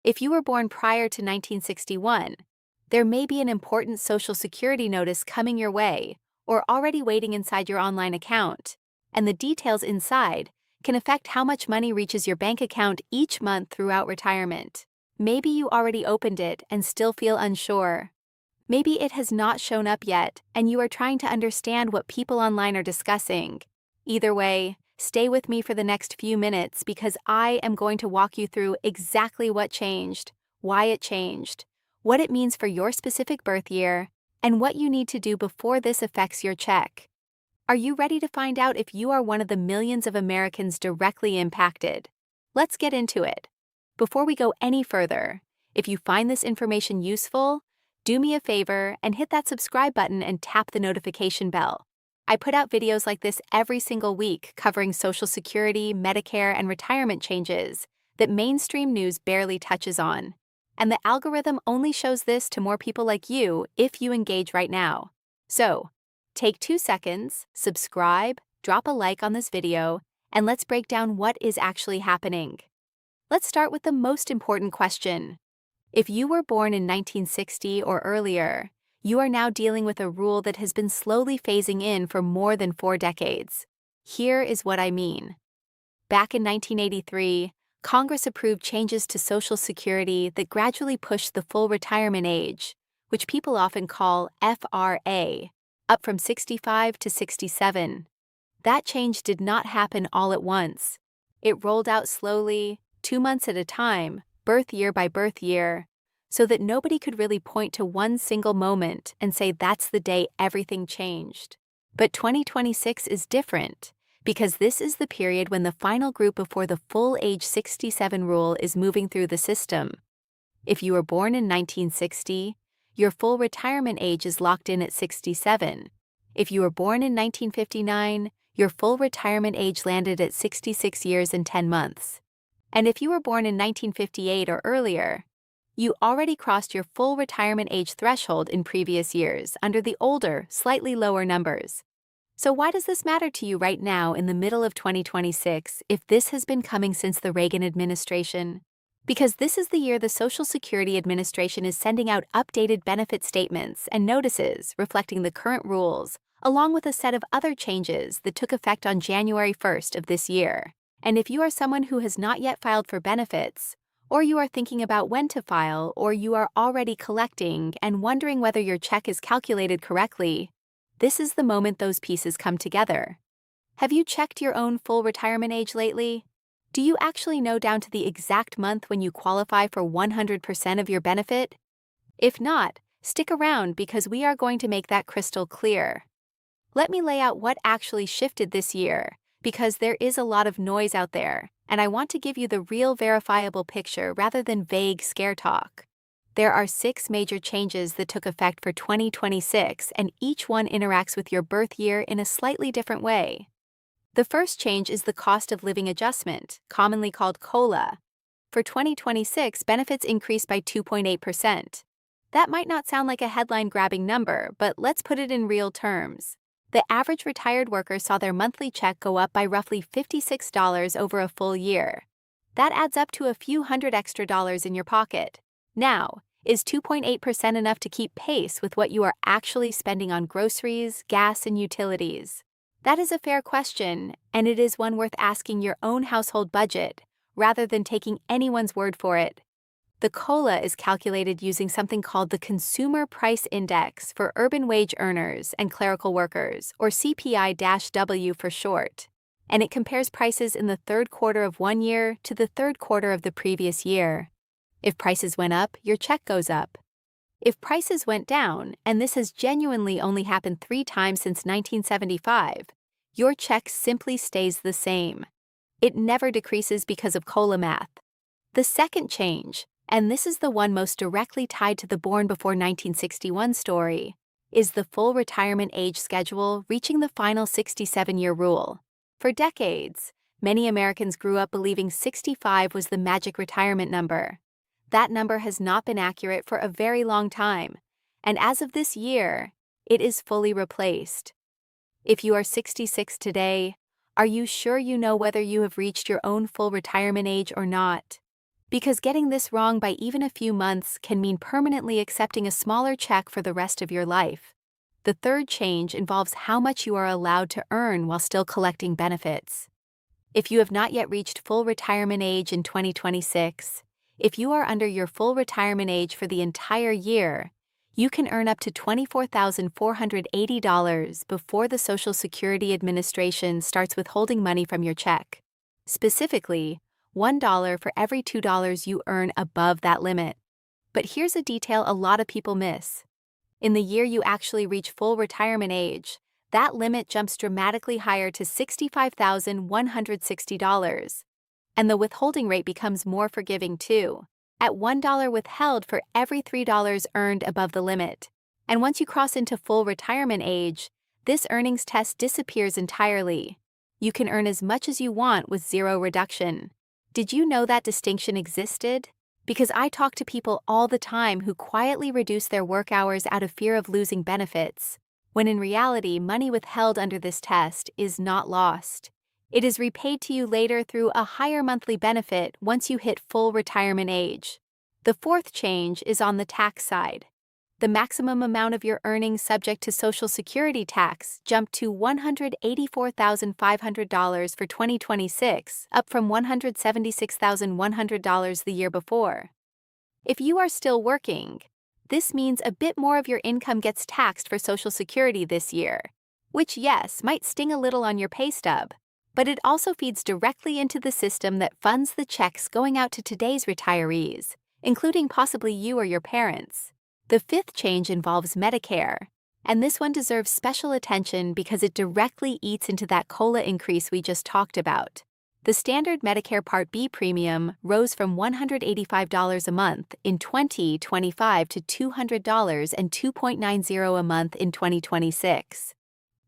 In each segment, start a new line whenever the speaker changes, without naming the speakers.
If you were born prior to 1961, there may be an important Social Security notice coming your way or already waiting inside your online account, and the details inside can affect how much money reaches your bank account each month throughout retirement. Maybe you already opened it and still feel unsure. Maybe it has not shown up yet and you are trying to understand what people online are discussing. Either way, stay with me for the next few minutes because I am going to walk you through exactly what changed, why it changed, what it means for your specific birth year, and what you need to do before this affects your check. Are you ready to find out if you are one of the millions of Americans directly impacted? Let's get into it. Before we go any further, if you find this information useful, do me a favor and hit that subscribe button and tap the notification bell. I put out videos like this every single week covering Social Security, Medicare, and retirement changes that mainstream news barely touches on. And the algorithm only shows this to more people like you if you engage right now. So, take 2 seconds, subscribe, drop a like on this video, and let's break down what is actually happening. Let's start with the most important question. If you were born in 1960 or earlier, you are now dealing with a rule that has been slowly phasing in for more than 4 decades. Here is what I mean. Back in 1983, Congress approved changes to Social Security that gradually pushed the full retirement age, which people often call FRA, up from 65 to 67. That change did not happen all at once. It rolled out slowly, 2 months at a time, birth year by birth year, so that nobody could really point to one single moment and say that's the day everything changed. But 2026 is different, because this is the period when the final group before the full age 67 rule is moving through the system. If you were born in 1960, your full retirement age is locked in at 67. If you were born in 1959, your full retirement age landed at 66 years and 10 months. And if you were born in 1958 or earlier, you already crossed your full retirement age threshold in previous years under the older, slightly lower numbers. So why does this matter to you right now in the middle of 2026 if this has been coming since the Reagan administration? Because this is the year the Social Security Administration is sending out updated benefit statements and notices reflecting the current rules, along with a set of other changes that took effect on January 1st of this year. And if you are someone who has not yet filed for benefits, or you are thinking about when to file, or you are already collecting and wondering whether your check is calculated correctly, this is the moment those pieces come together. Have you checked your own full retirement age lately? Do you actually know down to the exact month when you qualify for 100% of your benefit? If not, stick around because we are going to make that crystal clear. Let me lay out what actually shifted this year, because there is a lot of noise out there, and I want to give you the real verifiable picture rather than vague scare talk. There are 6 major changes that took effect for 2026, and each one interacts with your birth year in a slightly different way. The first change is the cost of living adjustment, commonly called COLA. For 2026, benefits increased by 2.8%. That might not sound like a headline-grabbing number, but let's put it in real terms. The average retired worker saw their monthly check go up by roughly $56 over a full year. That adds up to a few hundred extra dollars in your pocket. Now, is 2.8% enough to keep pace with what you are actually spending on groceries, gas, and utilities? That is a fair question, and it is one worth asking your own household budget, rather than taking anyone's word for it. The COLA is calculated using something called the Consumer Price Index for urban wage earners and clerical workers, or CPI-W for short, and it compares prices in the third quarter of one year to the third quarter of the previous year. If prices went up, your check goes up. If prices went down, and this has genuinely only happened 3 times since 1975, your check simply stays the same. It never decreases because of COLA math. The second change, and this is the one most directly tied to the born before 1961 story, is the full retirement age schedule reaching the final 67-year rule. For decades, many Americans grew up believing 65 was the magic retirement number. That number has not been accurate for a very long time, and as of this year, it is fully replaced. If you are 66 today, are you sure you know whether you have reached your own full retirement age or not? Because getting this wrong by even a few months can mean permanently accepting a smaller check for the rest of your life. The third change involves how much you are allowed to earn while still collecting benefits. If you have not yet reached full retirement age in 2026, if you are under your full retirement age for the entire year, you can earn up to $24,480 before the Social Security Administration starts withholding money from your check. Specifically, $1 for every $2 you earn above that limit. But here's a detail a lot of people miss. In the year you actually reach full retirement age, that limit jumps dramatically higher to $65,160. And the withholding rate becomes more forgiving too, at $1 withheld for every $3 earned above the limit. And once you cross into full retirement age, this earnings test disappears entirely. You can earn as much as you want with zero reduction. Did you know that distinction existed? Because I talk to people all the time who quietly reduce their work hours out of fear of losing benefits, when in reality, money withheld under this test is not lost. It is repaid to you later through a higher monthly benefit once you hit full retirement age. The fourth change is on the tax side. The maximum amount of your earnings subject to Social Security tax jumped to $184,500 for 2026, up from $176,100 the year before. If you are still working, this means a bit more of your income gets taxed for Social Security this year, which, yes, might sting a little on your pay stub, but it also feeds directly into the system that funds the checks going out to today's retirees, including possibly you or your parents. The fifth change involves Medicare, and this one deserves special attention because it directly eats into that COLA increase we just talked about. The standard Medicare Part B premium rose from $185 a month in 2025 to $200 and $2.90 a month in 2026.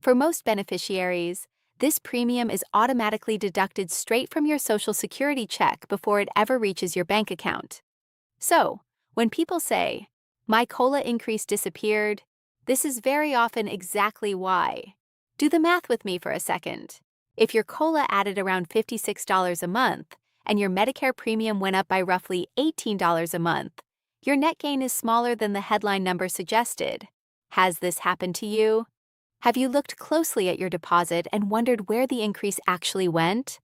For most beneficiaries, this premium is automatically deducted straight from your Social Security check before it ever reaches your bank account. So, when people say, "My COLA increase disappeared," this is very often exactly why. Do the math with me for a second. If your COLA added around $56 a month and your Medicare premium went up by roughly $18 a month, your net gain is smaller than the headline number suggested. Has this happened to you? Have you looked closely at your deposit and wondered where the increase actually went?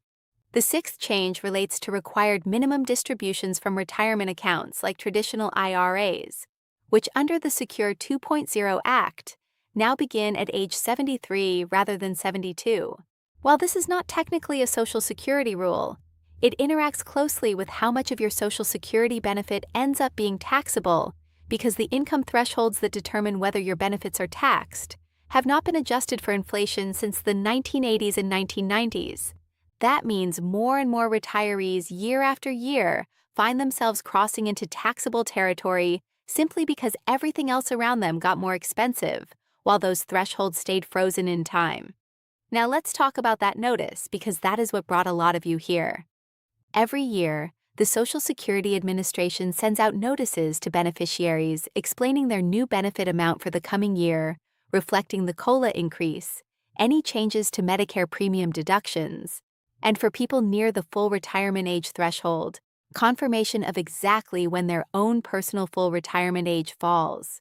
The sixth change relates to required minimum distributions from retirement accounts like traditional IRAs, which under the Secure 2.0 Act now begin at age 73 rather than 72. While this is not technically a Social Security rule, it interacts closely with how much of your Social Security benefit ends up being taxable because the income thresholds that determine whether your benefits are taxed have not been adjusted for inflation since the 1980s and 1990s. That means more and more retirees year after year find themselves crossing into taxable territory simply because everything else around them got more expensive, while those thresholds stayed frozen in time. Now let's talk about that notice, because that is what brought a lot of you here. Every year, the Social Security Administration sends out notices to beneficiaries explaining their new benefit amount for the coming year, reflecting the COLA increase, any changes to Medicare premium deductions, and for people near the full retirement age threshold, confirmation of exactly when their own personal full retirement age falls.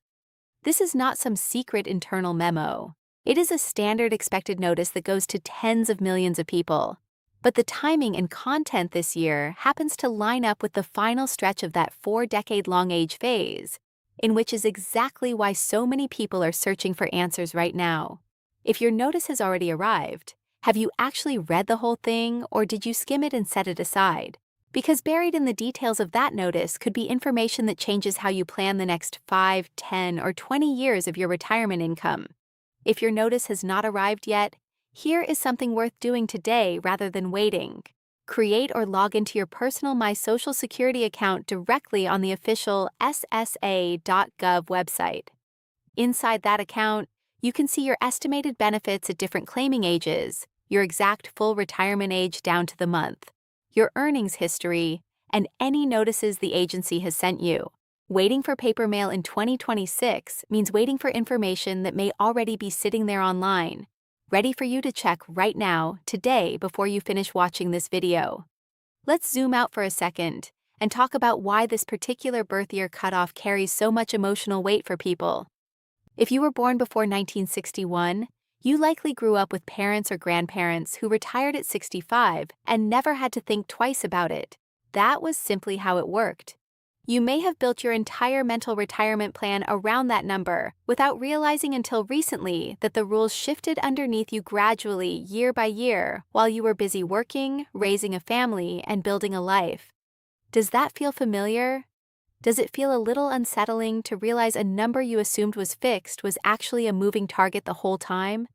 This is not some secret internal memo. It is a standard expected notice that goes to tens of millions of people. But the timing and content this year happens to line up with the final stretch of that 4-decade-long age phase, in which is exactly why so many people are searching for answers right now. If your notice has already arrived, have you actually read the whole thing, or did you skim it and set it aside? Because buried in the details of that notice could be information that changes how you plan the next 5, 10, or 20 years of your retirement income. If your notice has not arrived yet, here is something worth doing today rather than waiting. Create or log into your personal My Social Security account directly on the official ssa.gov website. Inside that account, you can see your estimated benefits at different claiming ages, your exact full retirement age down to the month, your earnings history, and any notices the agency has sent you. Waiting for paper mail in 2026 means waiting for information that may already be sitting there online, ready for you to check right now, today, before you finish watching this video. Let's zoom out for a second and talk about why this particular birth year cutoff carries so much emotional weight for people. If you were born before 1961, you likely grew up with parents or grandparents who retired at 65 and never had to think twice about it. That was simply how it worked. You may have built your entire mental retirement plan around that number without realizing until recently that the rules shifted underneath you gradually year by year while you were busy working, raising a family, and building a life. Does that feel familiar? Does it feel a little unsettling to realize a number you assumed was fixed was actually a moving target the whole time?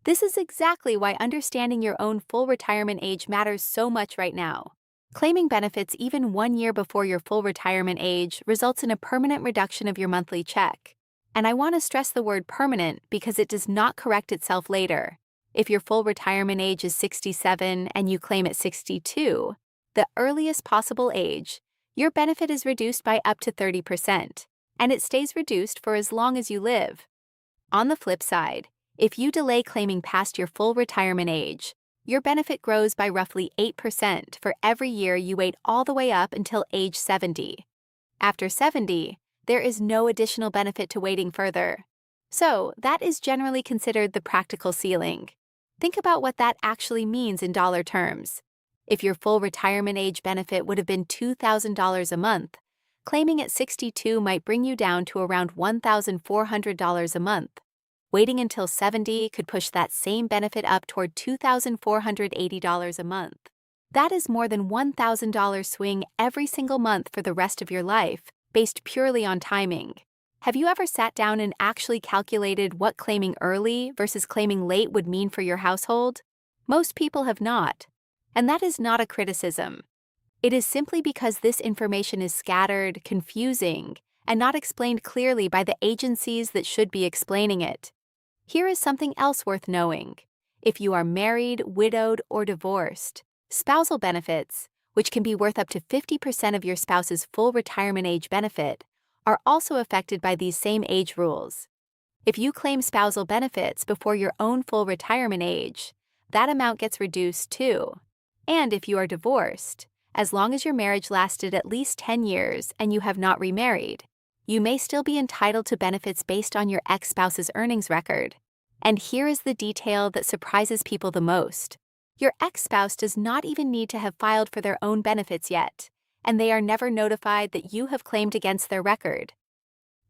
This is exactly why understanding your own full retirement age matters so much right now. Claiming benefits even 1 year before your full retirement age results in a permanent reduction of your monthly check. And I want to stress the word permanent because it does not correct itself later. If your full retirement age is 67 and you claim at 62, the earliest possible age, your benefit is reduced by up to 30%, and it stays reduced for as long as you live. On the flip side, if you delay claiming past your full retirement age, your benefit grows by roughly 8% for every year you wait all the way up until age 70. After 70, there is no additional benefit to waiting further. So, that is generally considered the practical ceiling. Think about what that actually means in dollar terms. If your full retirement age benefit would have been $2,000 a month, claiming at 62 might bring you down to around $1,400 a month. Waiting until 70 could push that same benefit up toward $2,480 a month. That is more than $1,000 swing every single month for the rest of your life, based purely on timing. Have you ever sat down and actually calculated what claiming early versus claiming late would mean for your household? Most people have not. And that is not a criticism. It is simply because this information is scattered, confusing, and not explained clearly by the agencies that should be explaining it. Here is something else worth knowing. If you are married, widowed, or divorced, spousal benefits, which can be worth up to 50% of your spouse's full retirement age benefit, are also affected by these same age rules. If you claim spousal benefits before your own full retirement age, that amount gets reduced too. And if you are divorced, as long as your marriage lasted at least 10 years and you have not remarried, you may still be entitled to benefits based on your ex-spouse's earnings record. And here is the detail that surprises people the most. Your ex-spouse does not even need to have filed for their own benefits yet, and they are never notified that you have claimed against their record.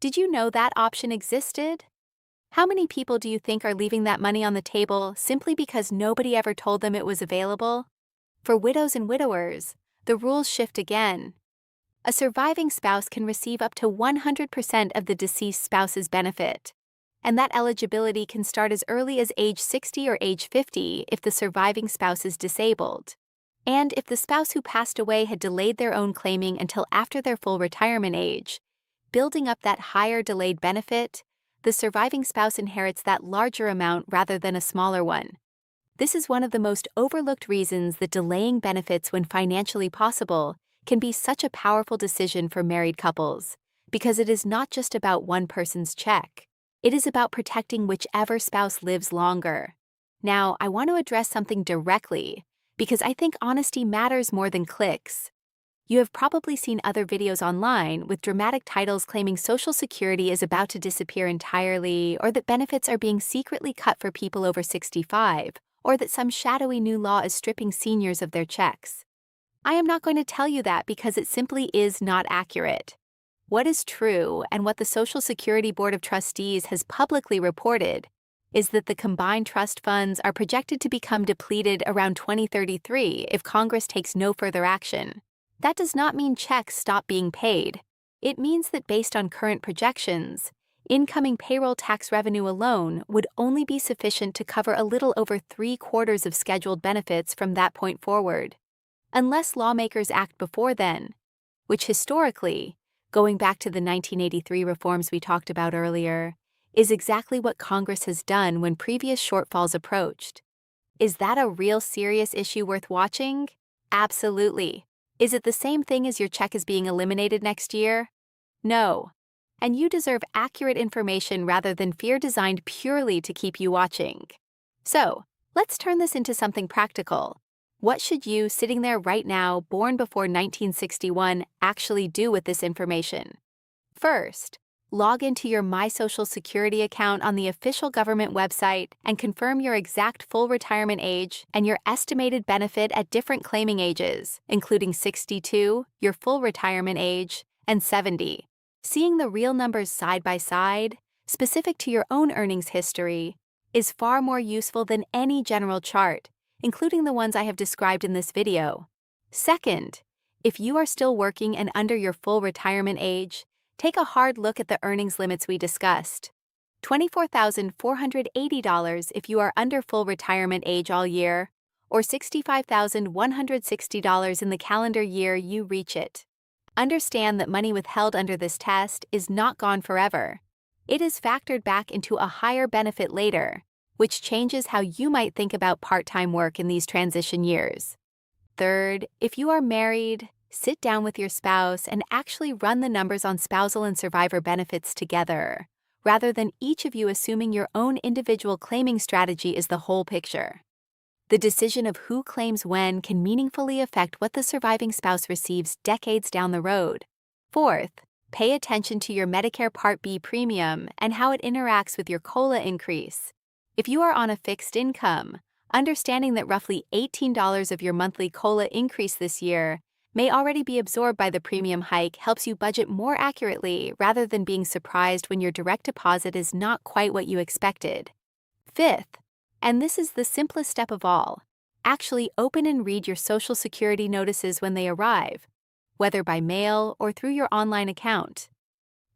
Did you know that option existed? How many people do you think are leaving that money on the table simply because nobody ever told them it was available? For widows and widowers, the rules shift again. A surviving spouse can receive up to 100% of the deceased spouse's benefit, and that eligibility can start as early as age 60 or age 50 if the surviving spouse is disabled. And if the spouse who passed away had delayed their own claiming until after their full retirement age, building up that higher delayed benefit, the surviving spouse inherits that larger amount rather than a smaller one. This is one of the most overlooked reasons that delaying benefits when financially possible can be such a powerful decision for married couples, because it is not just about one person's check. It is about protecting whichever spouse lives longer. Now, I want to address something directly, because I think honesty matters more than clicks. You have probably seen other videos online with dramatic titles claiming Social Security is about to disappear entirely, or that benefits are being secretly cut for people over 65, or that some shadowy new law is stripping seniors of their checks. I am not going to tell you that because it simply is not accurate. What is true, and what the Social Security Board of Trustees has publicly reported, is that the combined trust funds are projected to become depleted around 2033 if Congress takes no further action. That does not mean checks stop being paid. It means that based on current projections, incoming payroll tax revenue alone would only be sufficient to cover a little over 3/4 of scheduled benefits from that point forward. Unless lawmakers act before then, which historically, going back to the 1983 reforms we talked about earlier, is exactly what Congress has done when previous shortfalls approached. Is that a real serious issue worth watching? Absolutely. Is it the same thing as your check is being eliminated next year? No. And you deserve accurate information rather than fear designed purely to keep you watching. So, let's turn this into something practical. What should you, sitting there right now, born before 1961, actually do with this information? First, log into your My Social Security account on the official government website and confirm your exact full retirement age and your estimated benefit at different claiming ages, including 62, your full retirement age, and 70. Seeing the real numbers side by side, specific to your own earnings history, is far more useful than any general chart, including the ones I have described in this video. Second, if you are still working and under your full retirement age, take a hard look at the earnings limits we discussed. $24,480 if you are under full retirement age all year, or $65,160 in the calendar year you reach it. Understand that money withheld under this test is not gone forever. It is factored back into a higher benefit later, which changes how you might think about part-time work in these transition years. Third, if you are married, sit down with your spouse and actually run the numbers on spousal and survivor benefits together, rather than each of you assuming your own individual claiming strategy is the whole picture. The decision of who claims when can meaningfully affect what the surviving spouse receives decades down the road. Fourth, pay attention to your Medicare Part B premium and how it interacts with your COLA increase. If you are on a fixed income, understanding that roughly $18 of your monthly COLA increase this year may already be absorbed by the premium hike helps you budget more accurately rather than being surprised when your direct deposit is not quite what you expected. Fifth, and this is the simplest step of all, actually open and read your Social Security notices when they arrive, whether by mail or through your online account.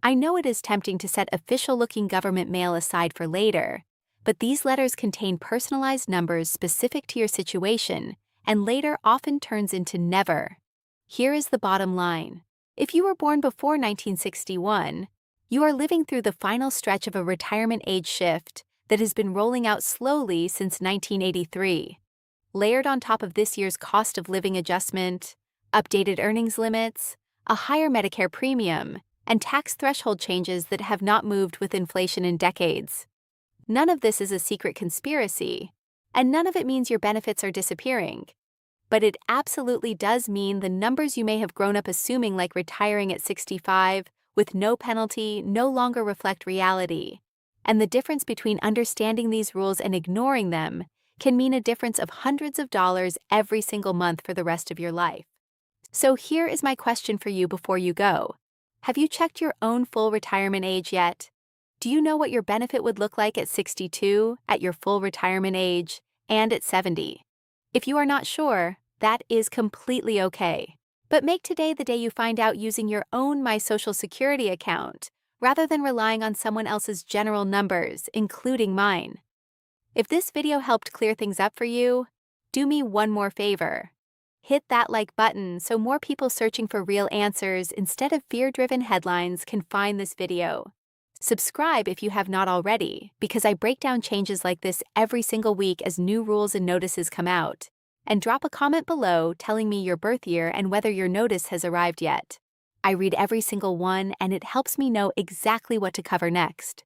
I know it is tempting to set official-looking government mail aside for later, but these letters contain personalized numbers specific to your situation and later often turns into never. Here is the bottom line. If you were born before 1961, you are living through the final stretch of a retirement age shift that has been rolling out slowly since 1983. Layered on top of this year's cost of living adjustment, updated earnings limits, a higher Medicare premium, and tax threshold changes that have not moved with inflation in decades. None of this is a secret conspiracy, and none of it means your benefits are disappearing. But it absolutely does mean the numbers you may have grown up assuming, like retiring at 65 with no penalty, no longer reflect reality. And the difference between understanding these rules and ignoring them can mean a difference of hundreds of dollars every single month for the rest of your life. So here is my question for you before you go. Have you checked your own full retirement age yet? Do you know what your benefit would look like at 62, at your full retirement age, and at 70? If you are not sure, that is completely okay. But make today the day you find out using your own My Social Security account, rather than relying on someone else's general numbers, including mine. If this video helped clear things up for you, do me one more favor. Hit that like button so more people searching for real answers instead of fear-driven headlines can find this video. Subscribe if you have not already, because I break down changes like this every single week as new rules and notices come out. And drop a comment below telling me your birth year and whether your notice has arrived yet. I read every single one, and it helps me know exactly what to cover next.